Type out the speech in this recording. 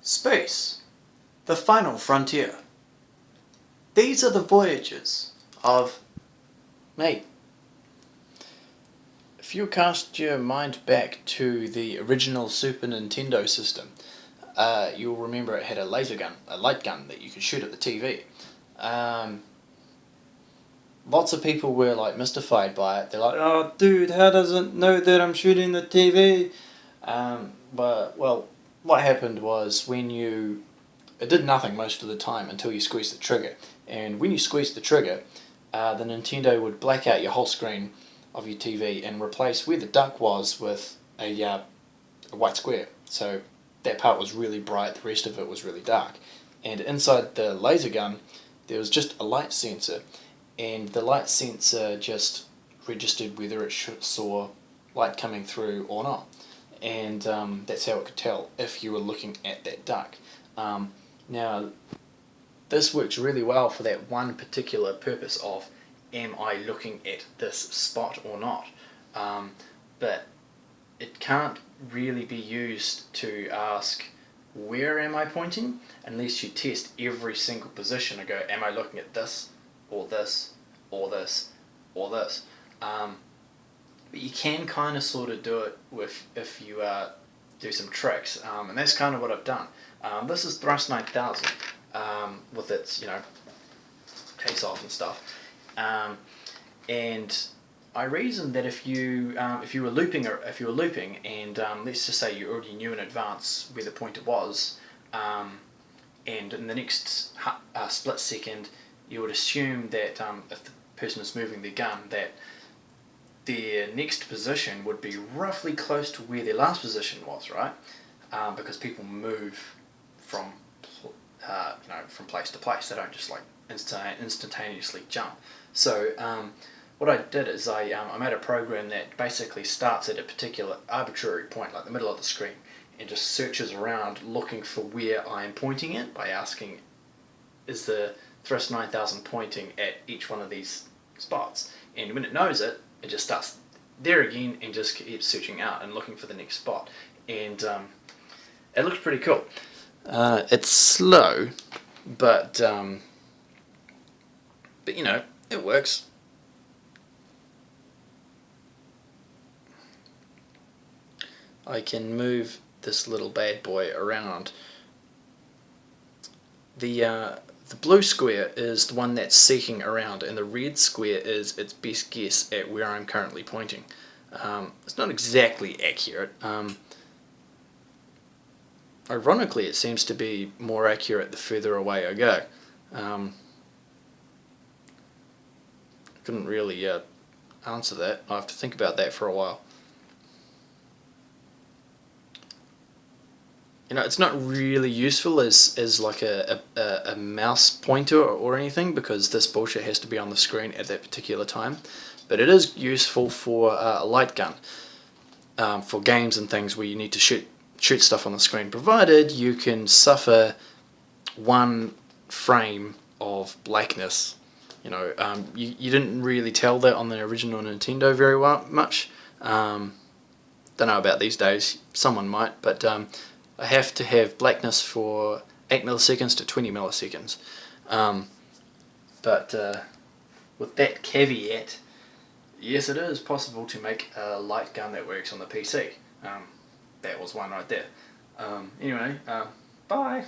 Space, the final frontier. These are the voyages of me. If you cast your mind back to the original Super Nintendo system, you'll remember it had a laser gun, a light gun that you could shoot at the TV. Lots of people were like mystified by it. They're like, "Oh, dude, how does it know that I'm shooting the TV?" Well, what happened was it did nothing most of the time until you squeezed the trigger. And when you squeezed the trigger, the Nintendo would black out your whole screen of your TV and replace where the duck was with a white square. So that part was really bright, the rest of it was really dark. And inside the laser gun, there was just a light sensor, and the light sensor just registered whether it saw light coming through or not. And that's how it could tell if you were looking at that duck. Now, this works really well for that one particular purpose of, am I looking at this spot or not? But it can't really be used to ask, where am I pointing? Unless you test every single position and go, am I looking at this, or this, or this, or this? But you can kind of sort of do it if you do some tricks, and that's kind of what I've done. This is Thrust 9000 with its case off and stuff, and I reasoned that if you were looping and let's just say you already knew in advance where the pointer was, and in the next split second you would assume that if the person is moving their gun, that their next position would be roughly close to where their last position was, right? Because people move from place to place. They don't just like instantaneously jump. So what I did is I made a program that basically starts at a particular arbitrary point, like the middle of the screen, and just searches around looking for where I am pointing it by asking, is the Thrust 9000 pointing at each one of these spots? And when it knows it, it just starts there again and just keeps searching out and looking for the next spot. And it looks pretty cool. It's slow, but it works. I can move this little bad boy around. The blue square is the one that's seeking around, and the red square is its best guess at where I'm currently pointing. It's not exactly accurate. Ironically, it seems to be more accurate the further away I go. Couldn't really answer that. I have to think about that for a while. It's not really useful as like a mouse pointer or anything, because this bullshit has to be on the screen at that particular time. But it is useful for a light gun, for games and things where you need to shoot stuff on the screen, provided you can suffer one frame of blackness. You didn't really tell that on the original Nintendo very much. Don't know about these days. Someone might, but I have to have blackness for 8 milliseconds to 20 milliseconds. But with that caveat, yes, it is possible to make a light gun that works on the PC. That was one right there. Anyway, bye.